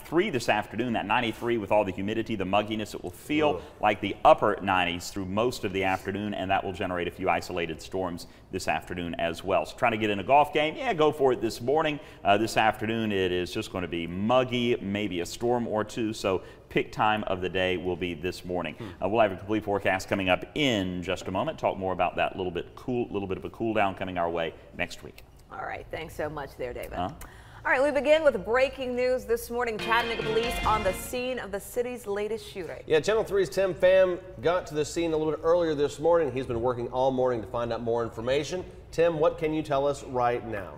93 this afternoon. That 93 with all the humidity, the mugginess, it will feel like the upper 90s through most of the afternoon, and that will generate a few isolated storms this afternoon as well. So trying to get in a golf game, yeah, go for it this morning. This afternoon it is just going to be muggy, maybe a storm or two, so pick time of the day will be this morning. We'll have a complete forecast coming up in just a moment. Talk more about that little bit of a cool down coming our way next week. All right, thanks so much there, David. All right, we begin with breaking news this morning. Chattanooga police on the scene of the city's latest shooting. Yeah, Channel 3's Tim Pham got to the scene a little bit earlier this morning. He's been working all morning to find out more information. Tim, what can you tell us right now?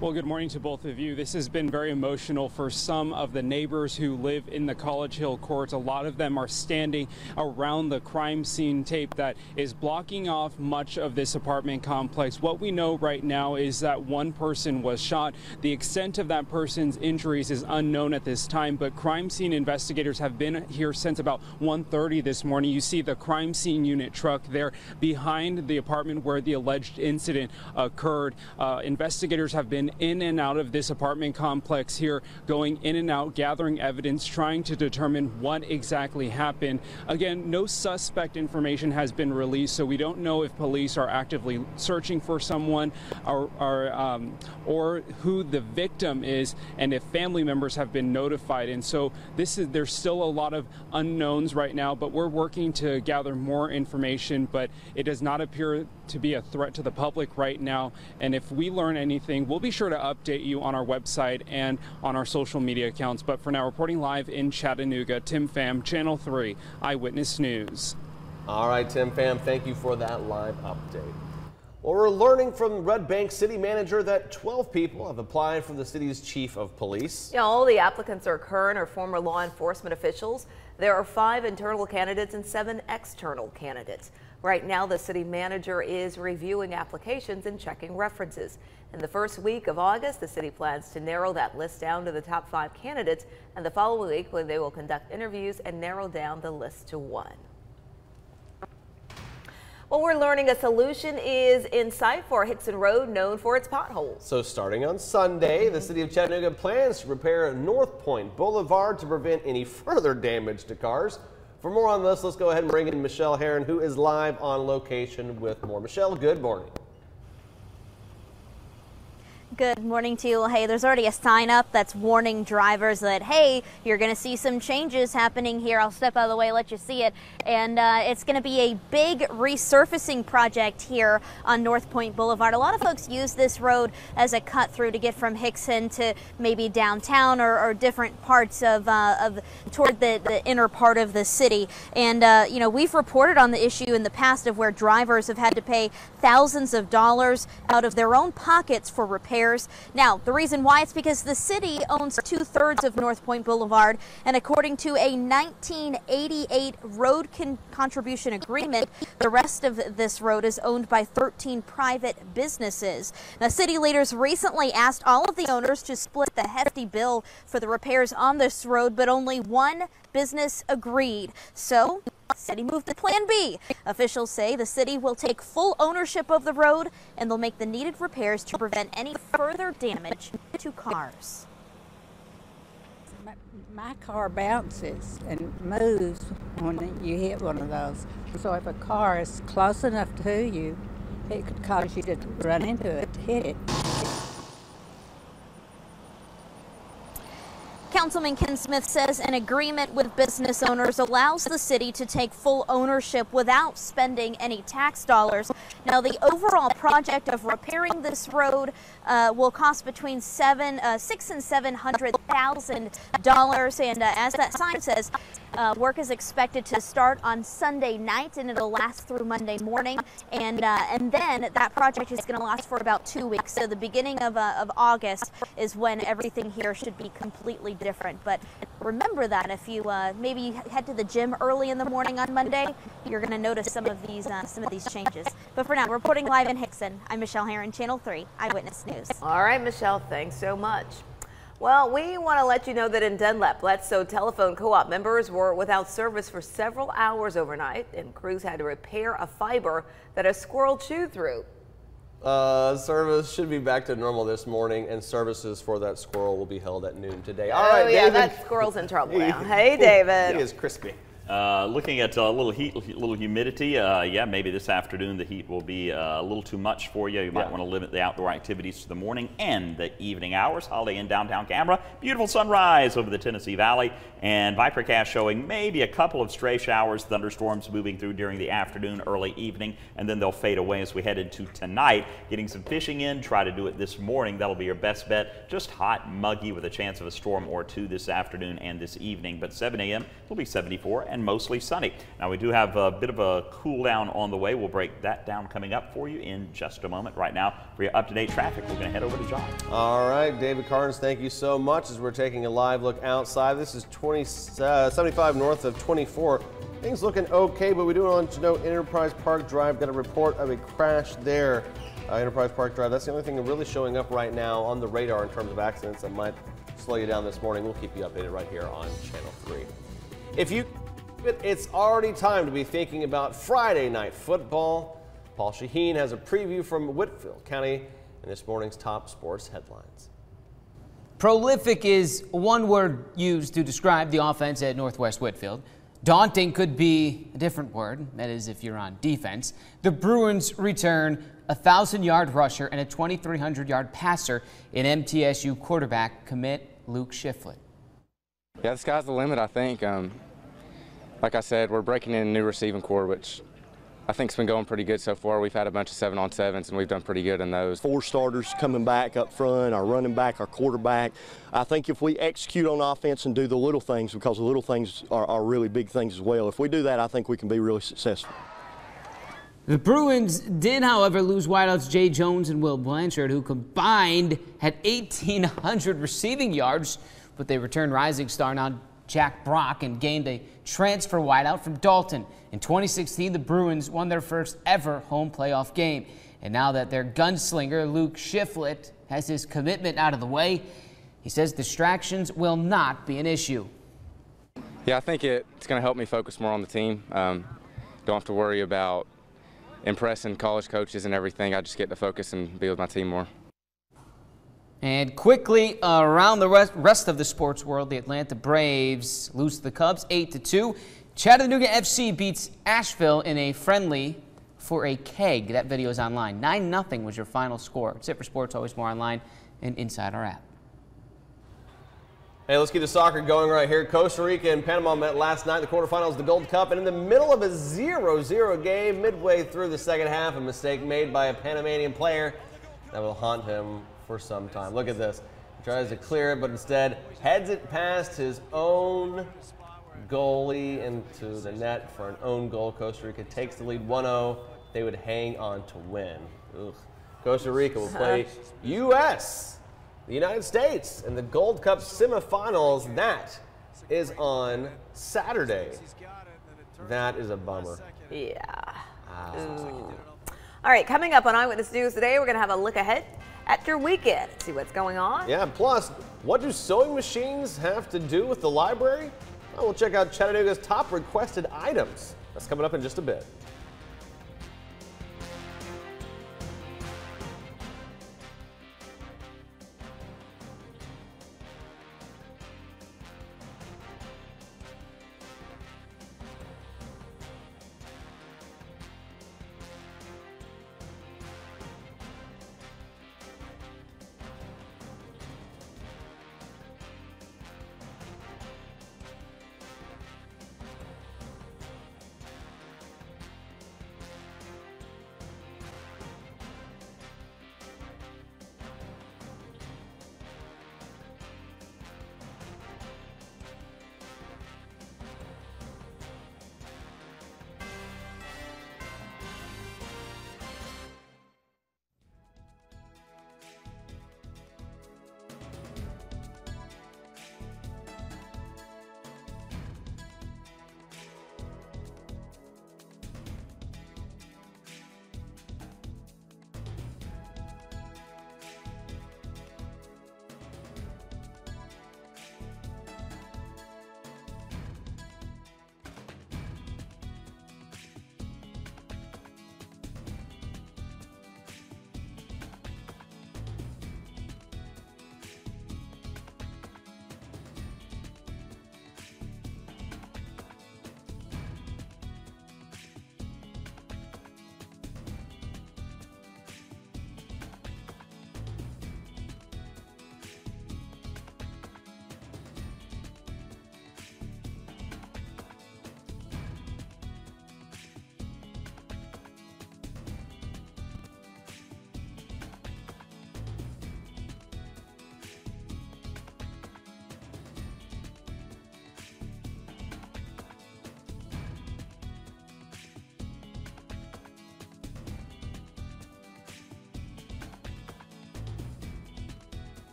Well, good morning to both of you. This has been very emotional for some of the neighbors who live in the College Hill courts. A lot of them are standing around the crime scene tape that is blocking off much of this apartment complex. What we know right now is that one person was shot. The extent of that person's injuries is unknown at this time, but crime scene investigators have been here since about 1:30 this morning. You see the crime scene unit truck there behind the apartment where the alleged incident occurred. Investigators have been in and out of this apartment complex here, going in and out, gathering evidence, trying to determine what exactly happened. Again, no suspect information has been released, so we don't know if police are actively searching for someone or who the victim is, and if family members have been notified. And so there's still a lot of unknowns right now, but we're working to gather more information, but it does not appear to be a threat to the public right now. And if we learn anything, we'll be sure to update you on our website and on our social media accounts. But for now, reporting live in Chattanooga, Tim Pham, Channel 3 Eyewitness News. All right, Tim Pham, thank you for that live update. Well, we're learning from Red Bank City Manager that 12 people have applied for the city's chief of police. Yeah, all the applicants are current or former law enforcement officials. There are 5 internal candidates and 7 external candidates. Right now, the city manager is reviewing applications and checking references. In the first week of August, the city plans to narrow that list down to the top 5 candidates, and the following week when they will conduct interviews and narrow down the list to 1. Well, we're learning a solution is in sight for Hickson Road, known for its potholes. So starting on Sunday, the city of Chattanooga plans to repair North Point Boulevard to prevent any further damage to cars. For more on this, let's go ahead and bring in Michelle Herron, who is live on location with more. Michelle, good morning. Good morning to you. Hey, there's already a sign up that's warning drivers that, hey, you're going to see some changes happening here. I'll step out of the way, let you see it. And it's going to be a big resurfacing project here on North Point Boulevard. A lot of folks use this road as a cut through to get from Hickson to maybe downtown or different parts of toward the inner part of the city. And, you know, we've reported on the issue in the past of where drivers have had to pay thousands of dollars out of their own pockets for repairs. Now, the reason why, it's because the city owns 2/3 of North Point Boulevard, and according to a 1988 road contribution agreement, the rest of this road is owned by 13 private businesses. Now, city leaders recently asked all of the owners to split the hefty bill for the repairs on this road, but only one business agreed. So city moved to Plan B. Officials say the city will take full ownership of the road and they'll make the needed repairs to prevent any further damage to cars. My car bounces and moves when you hit one of those. So if a car is close enough to you, it could cause you to run into it, to hit it. Councilman Ken Smith says an agreement with business owners allows the city to take full ownership without spending any tax dollars. Now, the overall project of repairing this road will cost between $600,000 and $700,000. And as that sign says, work is expected to start on Sunday night and it'll last through Monday morning. And then that project is going to last for about 2 weeks. So the beginning of August is when everything here should be completely different. But remember that if you maybe head to the gym early in the morning on Monday, you're going to notice some of these changes. But for now, reporting live in Hickson, I'm Michelle Herron, Channel 3 Eyewitness News. All right, Michelle, thanks so much. Well, we want to let you know that in Dunlap, Bledsoe Telephone Co-op members were without service for several hours overnight, and crews had to repair a fiber that a squirrel chewed through. Service should be back to normal this morning, and services for that squirrel will be held at noon today. All Oh, right, yeah, David. that squirrel's in trouble now. Hey, David. He is crispy. Looking at a little heat, little humidity, yeah, maybe this afternoon the heat will be a little too much for you. You might want to limit the outdoor activities to the morning and the evening hours. Holiday in downtown Canberra, beautiful sunrise over the Tennessee Valley, and Vipercast showing maybe a couple of stray showers, thunderstorms moving through during the afternoon, early evening, and then they'll fade away as we head into tonight. Getting some fishing in, try to do it this morning. That'll be your best bet. Just hot, muggy with a chance of a storm or two this afternoon and this evening, but 7 a.m. it'll be 74 and mostly sunny. Now we do have a bit of a cool down on the way. We'll break that down coming up for you in just a moment. Right now, for your up-to-date traffic, we're going to head over to John. All right, David Carnes, thank you so much as we're taking a live look outside. This is 75 north of 24. Things looking okay, but we do want to know Enterprise Park Drive got a report of a crash there. Enterprise Park Drive, that's the only thing really showing up right now on the radar in terms of accidents that might slow you down this morning. We'll keep you updated right here on Channel 3. It's already time to be thinking about Friday night football. Paul Shaheen has a preview from Whitfield County in this morning's top sports headlines. Prolific is one word used to describe the offense at Northwest Whitfield. Daunting could be a different word, that is if you're on defense. The Bruins return a 1,000-yard rusher and a 2,300-yard passer in MTSU quarterback commit Luke Shiflett. Yeah, the sky's the limit, I think. Like I said, we're breaking in a new receiving core, which I think's been going pretty good so far. We've had a bunch of 7-on-7s, and we've done pretty good in those. 4 starters coming back up front, our running back, our quarterback. I think if we execute on offense and do the little things, because the little things are really big things as well, if we do that, I think we can be really successful. The Bruins did, however, lose wideouts Jay Jones and Will Blanchard, who combined had 1,800 receiving yards, but they returned rising star now Jack Brock and gained a transfer wideout from Dalton. In 2016, the Bruins won their first ever home playoff game. And now that their gunslinger, Luke Shiflett, has his commitment out of the way, he says distractions will not be an issue. Yeah, I think it's going to help me focus more on the team. Don't have to worry about impressing college coaches and everything. I just get to focus and be with my team more. And quickly around the rest of the sports world, the Atlanta Braves lose to the Cubs 8-2. Chattanooga FC beats Asheville in a friendly for a keg. That video is online. 9-0 was your final score. It's it for sports, always more online and inside our app. Hey, let's keep the soccer going right here. Costa Rica and Panama met last night in the quarterfinals of the Gold Cup, and in the middle of a 0-0 game, midway through the second half, a mistake made by a Panamanian player that will haunt him for some time. Look at this. He tries to clear it, but instead heads it past his own goalie into the net for an own goal. Costa Rica takes the lead 1-0. They would hang on to win. Ugh. Costa Rica will play U.S., the United States, in the Gold Cup semifinals. That is on Saturday. That is a bummer. Yeah. All right, coming up on Eyewitness News today, we're going to have a look ahead at your weekend. See what's going on. Yeah, plus, what do sewing machines have to do with the library? Well, we'll check out Chattanooga's top requested items. That's coming up in just a bit.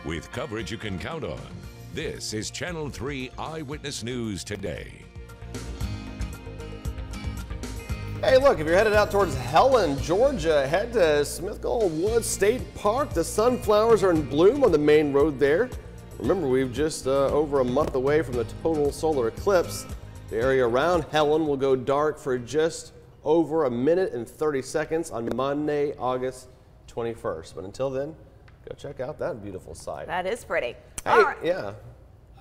with coverage you can count on. This is Channel 3 Eyewitness News Today. Hey, look, if you're headed out towards Helen, Georgia, head to Smithfield Woods State Park. The sunflowers are in bloom on the main road there. Remember, we've just over a month away from the total solar eclipse. The area around Helen will go dark for just over a minute and 30 seconds on Monday, August 21st. But until then, go check out that beautiful sight. That is pretty. Hey, All right. Yeah.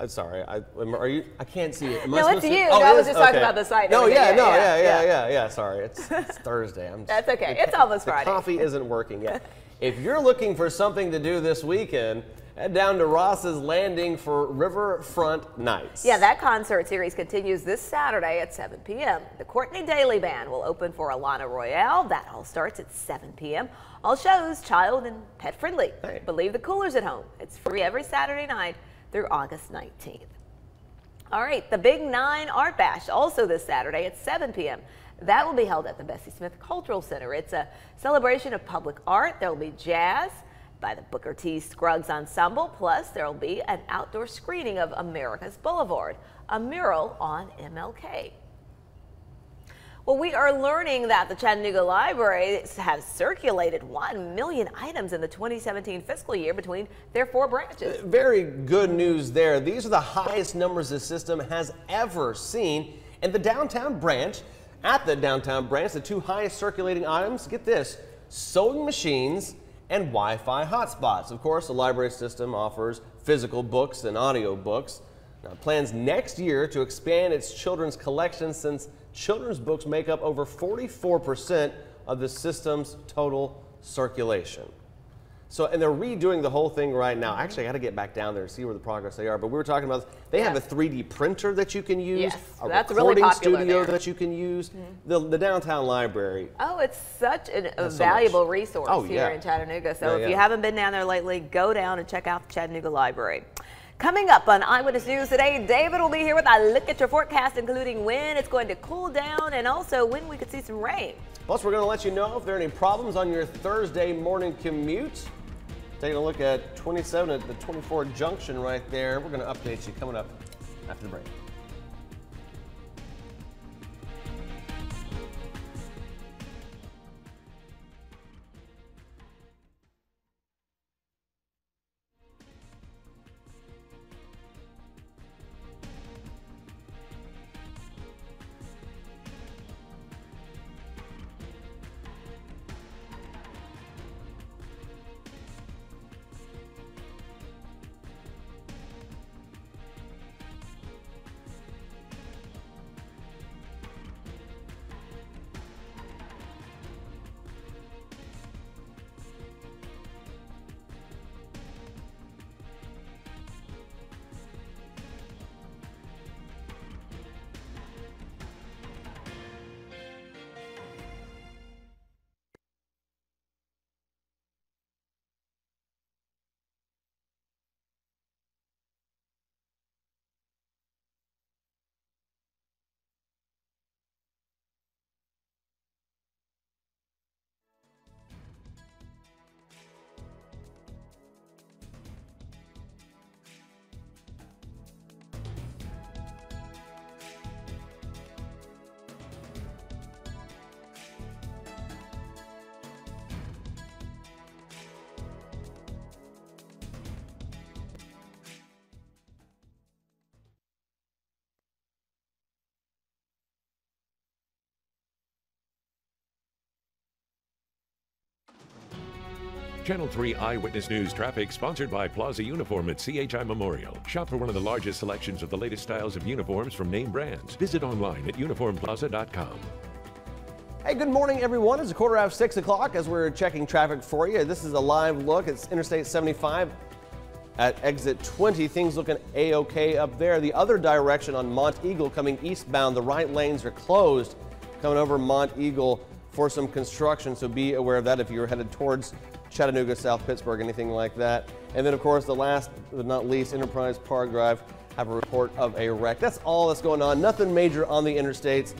I'm sorry. Are you? I can't see it. No, it's you. Oh, I was just talking about the site. No, yeah. Sorry, it's Thursday. That's okay. It's almost Friday. The coffee isn't working yet. If you're looking for something to do this weekend, head down to Ross's Landing for Riverfront Nights. Yeah, that concert series continues this Saturday at 7 p.m. The Courtney Daly Band will open for Alana Royale. That all starts at 7 p.m. All shows child and pet friendly. Hey. But leave the coolers at home. It's free every Saturday night through August 19th. All right, the Big 9 Art Bash also this Saturday at 7 p.m. That will be held at the Bessie Smith Cultural Center. It's a celebration of public art. There will be jazz by the Booker T. Scruggs Ensemble, plus there will be an outdoor screening of America's Boulevard, a mural on MLK. Well, we are learning that the Chattanooga Library has circulated 1 million items in the 2017 fiscal year between their 4 branches. Very good news there. These are the highest numbers the system has ever seen. And the downtown branch, at the downtown branch, the 2 highest circulating items, get this, sewing machines and Wi-Fi hotspots. Of course, the library system offers physical books and audio books. Now, it plans next year to expand its children's collection, since children's books make up over 44% of the system's total circulation. So, and they're redoing the whole thing right now. Actually, I got to get back down there and see where the progress they are. But we were talking about, they have a 3D printer that you can use, yes, a that's recording really popular studio there. that you can use, the downtown library. Oh, it's such a so valuable much. resource here in Chattanooga. So if you haven't been down there lately, go down and check out the Chattanooga Library. Coming up on Eyewitness News today, David will be here with a look at your forecast, including when it's going to cool down and also when we could see some rain. Plus, we're going to let you know if there are any problems on your Thursday morning commute. Taking a look at 27 at the 24 junction right there. We're going to update you coming up after the break. Channel 3 Eyewitness News traffic sponsored by Plaza Uniform at CHI Memorial. Shop for one of the largest selections of the latest styles of uniforms from name brands. Visit online at uniformplaza.com. Hey, good morning, everyone. It's a 6:15 o'clock as we're checking traffic for you. This is a live look. It's Interstate 75 at exit 20. Things looking A-OK up there. The other direction on Mont Eagle coming eastbound, the right lanes are closed coming over Mont Eagle for some construction, so be aware of that if you're headed towards Chattanooga, South Pittsburgh, anything like that. And then, of course, the last but not least, Enterprise Park Drive have a report of a wreck. That's all that's going on. Nothing major on the interstates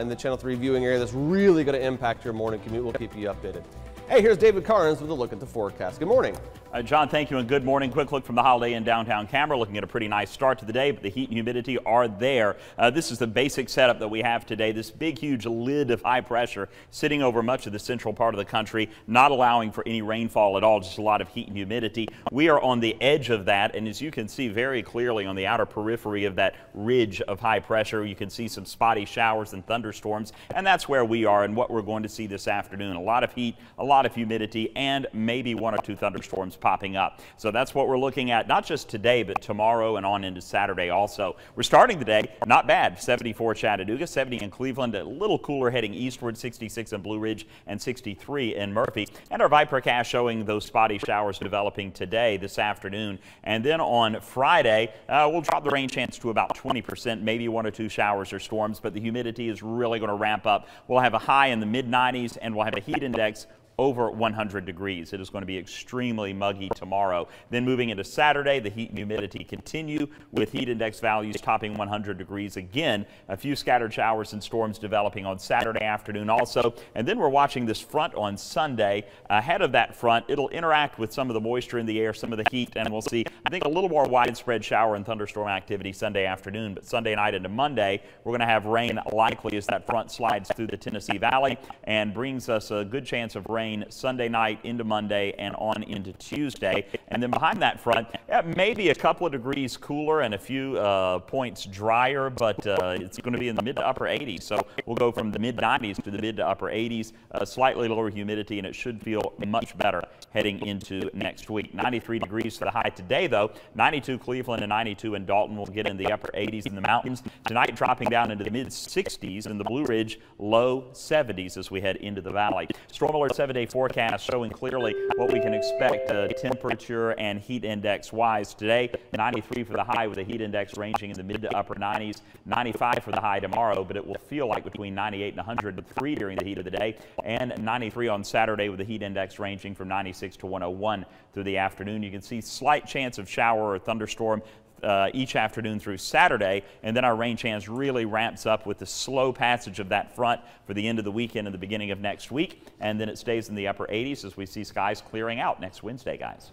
in the Channel 3 viewing area that's really going to impact your morning commute. We'll keep you updated. Hey, here's David Carnes with a look at the forecast. Good morning. John, thank you and good morning. Quick look from the Holiday Inn downtown camera, looking at a pretty nice start to the day, but the heat and humidity are there. This is the basic setup that we have today. This big, huge lid of high pressure sitting over much of the central part of the country, not allowing for any rainfall at all, just a lot of heat and humidity. We are on the edge of that, and as you can see very clearly on the outer periphery of that ridge of high pressure, you can see some spotty showers and thunderstorms, and that's where we are and what we're going to see this afternoon. A lot of heat, a lot of humidity, and maybe 1 or 2 thunderstorms popping up. So that's what we're looking at, not just today, but tomorrow and on into Saturday also. We're starting the day not bad. 74 Chattanooga, 70 in Cleveland, a little cooler heading eastward, 66 in Blue Ridge and 63 in Murphy. And our Vipercast showing those spotty showers developing today, this afternoon. And then on Friday, we'll drop the rain chance to about 20%, maybe 1 or 2 showers or storms, but the humidity is really going to ramp up. We'll have a high in the mid-90s and we'll have a heat index over 100 degrees. It is going to be extremely muggy tomorrow. Then moving into Saturday, the heat and humidity continue with heat index values topping 100 degrees again. A few scattered showers and storms developing on Saturday afternoon also. And then we're watching this front on Sunday. Ahead of that front, it'll interact with some of the moisture in the air, some of the heat, and we'll see, I think, a little more widespread shower and thunderstorm activity Sunday afternoon. But Sunday night into Monday, we're going to have rain likely as that front slides through the Tennessee Valley and brings us a good chance of rain Sunday night into Monday and on into Tuesday. And then behind that front, maybe a couple of degrees cooler and a few points drier, but it's going to be in the mid to upper 80s. So we'll go from the mid 90s to the mid to upper 80s, slightly lower humidity, and it should feel much better heading into next week. 93 degrees for the high today, though. 92 Cleveland and 92 in Dalton. We'll get in the upper 80s in the mountains. Tonight dropping down into the mid 60s in the Blue Ridge, low 70s as we head into the valley. Storm Alert 7-day forecast showing clearly what we can expect temperature and heat index wise today. 93 for the high with a heat index ranging in the mid to upper 90s. 95 for the high tomorrow, but it will feel like between 98 and 103 during the heat of the day. And 93 on Saturday with a heat index ranging from 96 to 101 through the afternoon. You can see slight chance of shower or thunderstorm each afternoon through Saturday, and then our rain chance really ramps up with the slow passage of that front for the end of the weekend and the beginning of next week, and then it stays in the upper 80s as we see skies clearing out next Wednesday, guys.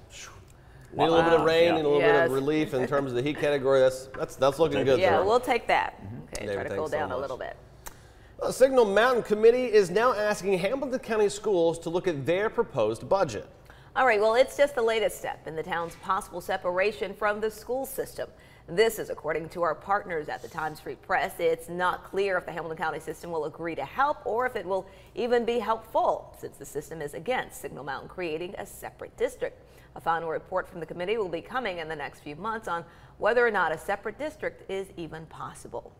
Need a little bit of rain, need a little bit of relief in terms of the heat category. That's looking good. Yeah, there. we'll take that. Okay, David, try to cool down a little bit. The Signal Mountain Committee is now asking Hamilton County Schools to look at their proposed budget. All right, well, it's just the latest step in the town's possible separation from the school system. This is according to our partners at the Times Free Press. It's not clear if the Hamilton County system will agree to help or if it will even be helpful, since the system is against Signal Mountain creating a separate district. A final report from the committee will be coming in the next few months on whether or not a separate district is even possible.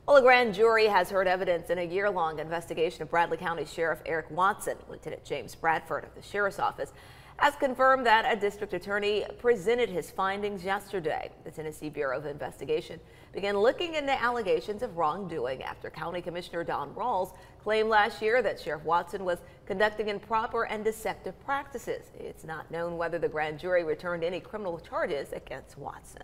Well, a grand jury has heard evidence in a year-long investigation of Bradley County Sheriff Eric Watson. Lieutenant James Bradford of the Sheriff's Office has confirmed that a district attorney presented his findings yesterday. The Tennessee Bureau of Investigation began looking into allegations of wrongdoing after County Commissioner Don Rawls claimed last year that Sheriff Watson was conducting improper and deceptive practices. It's not known whether the grand jury returned any criminal charges against Watson.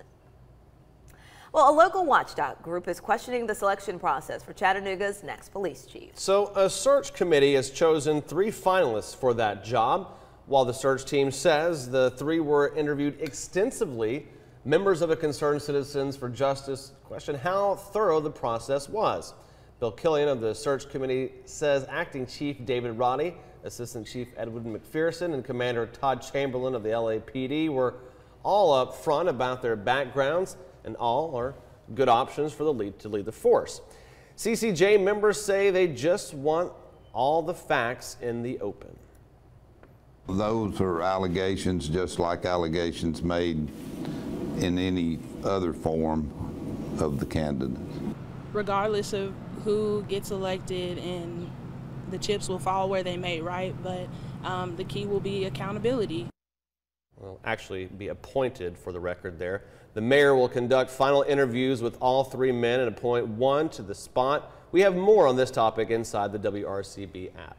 Well, a local watchdog group is questioning the selection process for Chattanooga's next police chief. So a search committee has chosen 3 finalists for that job. While the search team says the 3 were interviewed extensively, members of a Concerned Citizens for Justice question how thorough the process was. Bill Killian of the search committee says Acting Chief David Roddy, Assistant Chief Edward McPherson, and Commander Todd Chamberlain of the LAPD were all up front about their backgrounds, and all are good options for the lead to lead the force. CCJ members say they just want all the facts in the open. Those are allegations just like allegations made in any other form of the candidates. Regardless of who gets elected, and the chips will fall where they may, right? But the key will be accountability. Will actually be appointed, for the record there. The mayor will conduct final interviews with all 3 men and appoint 1 to the spot. We have more on this topic inside the WRCB app.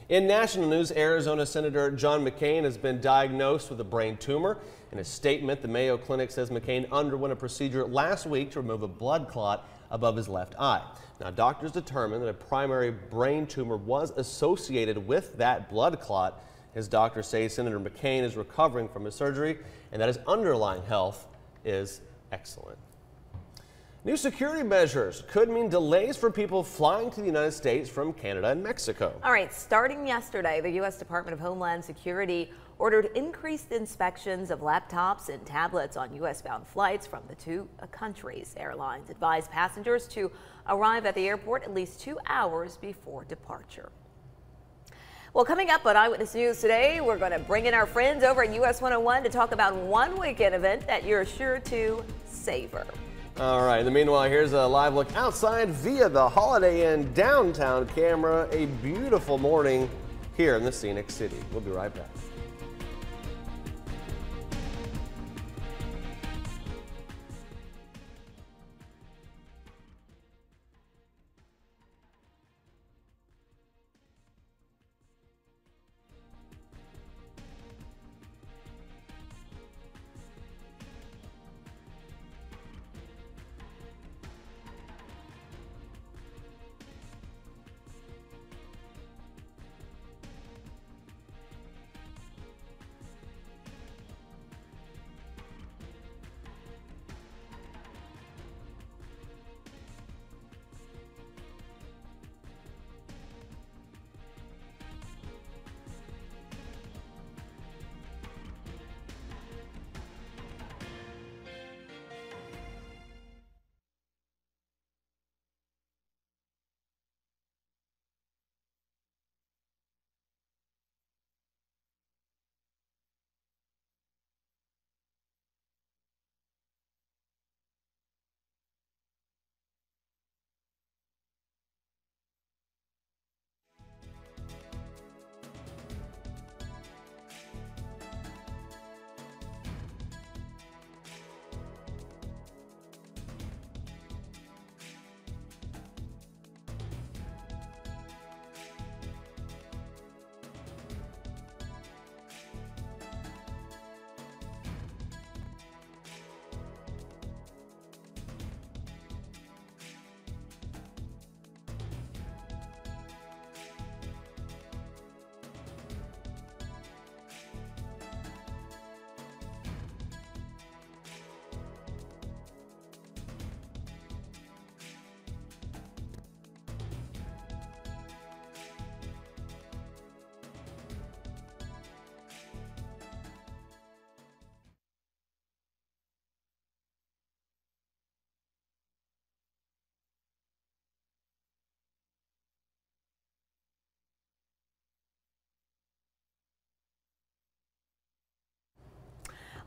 In national news, Arizona Senator John McCain has been diagnosed with a brain tumor. In a statement, the Mayo Clinic says McCain underwent a procedure last week to remove a blood clot above his left eye. Now, doctors determined that a primary brain tumor was associated with that blood clot, His doctors say Senator McCain is recovering from his surgery and that his underlying health is excellent. New security measures could mean delays for people flying to the United States from Canada and Mexico. All right, starting yesterday, the U.S. Department of Homeland Security ordered increased inspections of laptops and tablets on U.S.-bound flights from the two countries. Airlines advised passengers to arrive at the airport at least 2 hours before departure. Well, coming up on Eyewitness News today, we're going to bring in our friends over at US 101 to talk about one weekend event that you're sure to savor. All right, in the meanwhile, here's a live look outside via the Holiday Inn downtown camera. A beautiful morning here in the scenic city. We'll be right back.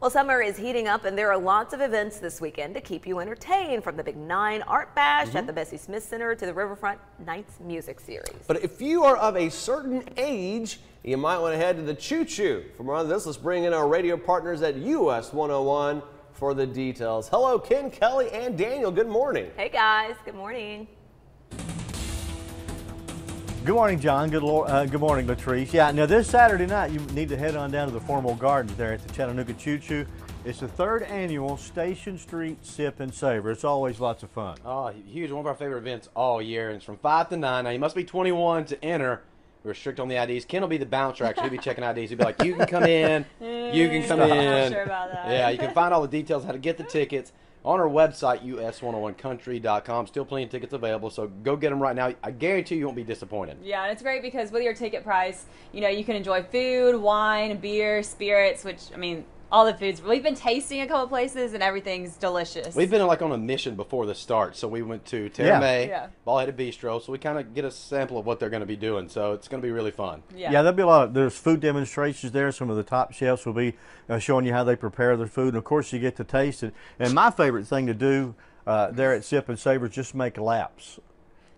Well, summer is heating up and there are lots of events this weekend to keep you entertained, from the Big 9 Art Bash at the Bessie Smith Center to the Riverfront Nights Music Series. But if you are of a certain age, you might want to head to the Choo Choo. For more on this, let's bring in our radio partners at US 101 for the details. Hello, Ken, Kelly, and Daniel. Good morning. Hey, guys. Good morning. Good morning, John. Good morning, Latrice. Yeah, now this Saturday night, you need to head on down to the Formal Gardens there at the Chattanooga Choo Choo. It's the 3rd annual Station Street Sip and Savor. It's always lots of fun. Oh, huge. One of our favorite events all year. And it's from 5 to 9. Now, you must be 21 to enter. We're strict on the IDs. Ken will be the bouncer, actually. He'll be checking IDs. He'll be like, you can come in. You can come in. I'm not sure about that. Yeah, you can find all the details, how to get the tickets on our website, us101country.com. Still plenty of tickets available, so go get them right now. I guarantee you won't be disappointed. Yeah, and it's great because with your ticket price, you know, you can enjoy food, wine, beer, spirits, which, I mean, all the foods. We've been tasting a couple places and everything's delicious. We've been like on a mission before the start. So we went to Terra May, Ballheaded Bistro. So we kind of get a sample of what they're going to be doing. So it's going to be really fun. Yeah, there'll be a lot of, there's food demonstrations there. Some of the top chefs will be showing you how they prepare their food. And of course you get to taste it. And my favorite thing to do there at Sip and Savor is just make laps.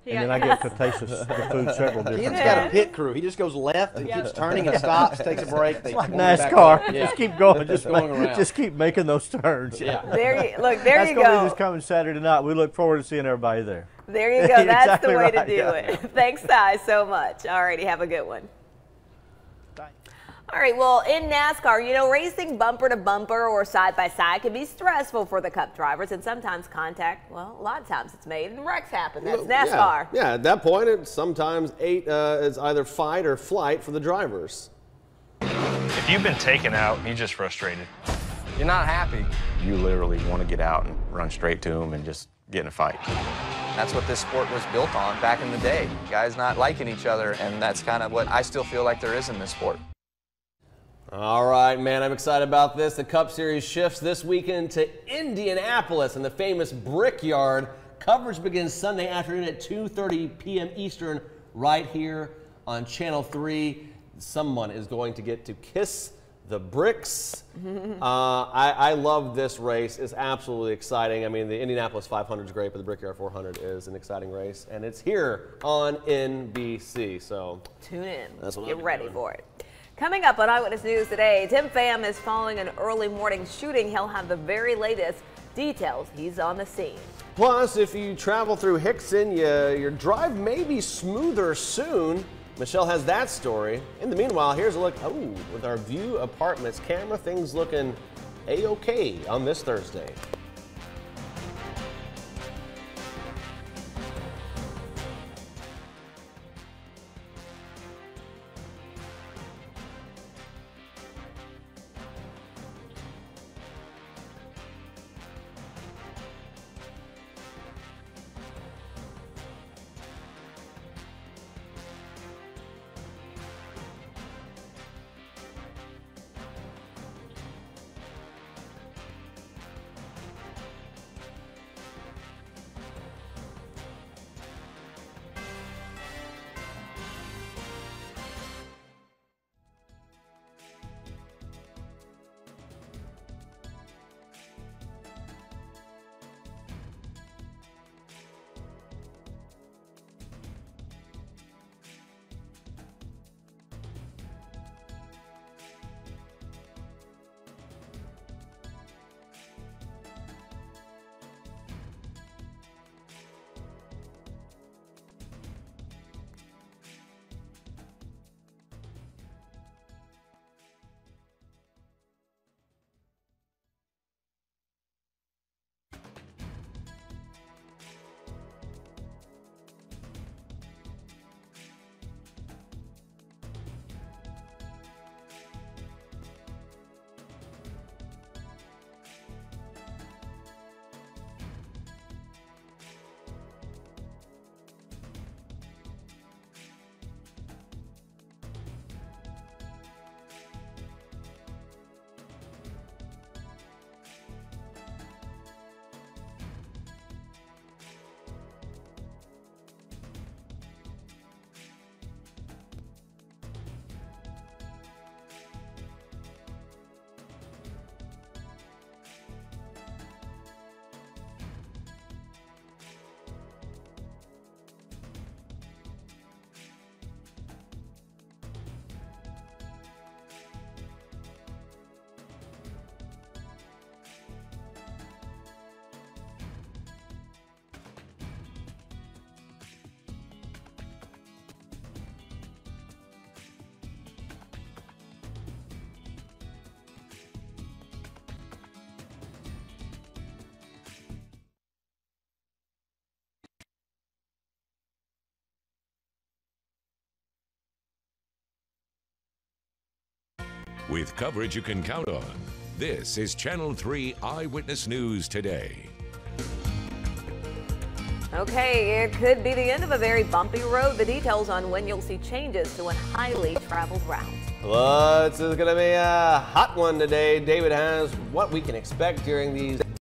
And then I get to taste the food several different times. He's got a pit crew. He just goes left and keeps turning and stops, takes a break. It's like NASCAR. Just keep going. Just keep making those turns. There you go. That's going to be this coming Saturday night. We look forward to seeing everybody there. There you go. That's exactly the way right. to do it. Thanks, guys, so much. All righty, have a good one. All right, well, in NASCAR, you know, racing bumper to bumper or side by side can be stressful for the Cup drivers, and sometimes contact, well, a lot of times it's made and wrecks happen. That's NASCAR. Yeah, at that point, sometimes is either fight or flight for the drivers. If you've been taken out, you're just frustrated. You're not happy. You literally want to get out and run straight to them and just get in a fight. That's what this sport was built on back in the day. Guys not liking each other, and that's kind of what I still feel like there is in this sport. All right, man, I'm excited about this. The Cup Series shifts this weekend to Indianapolis and the famous Brickyard. Coverage begins Sunday afternoon at 2:30 p.m. Eastern right here on Channel 3. Someone is going to get to kiss the bricks. I love this race. It's absolutely exciting. I mean, the Indianapolis 500 is great, but the Brickyard 400 is an exciting race, and it's here on NBC. So tune in. That's what Get ready for it. Coming up on Eyewitness News today, Tim Pham is following an early morning shooting. He'll have the very latest details. He's on the scene. Plus, if you travel through Hickson, your drive may be smoother soon. Michelle has that story. In the meanwhile, here's a look with our View Apartments camera. Things looking A-OK on this Thursday. With coverage you can count on, this is Channel 3 Eyewitness News Today. Okay, it could be the end of a very bumpy road. The details on when you'll see changes to a highly traveled route. Well, it's going to be a hot one today. David has what we can expect during these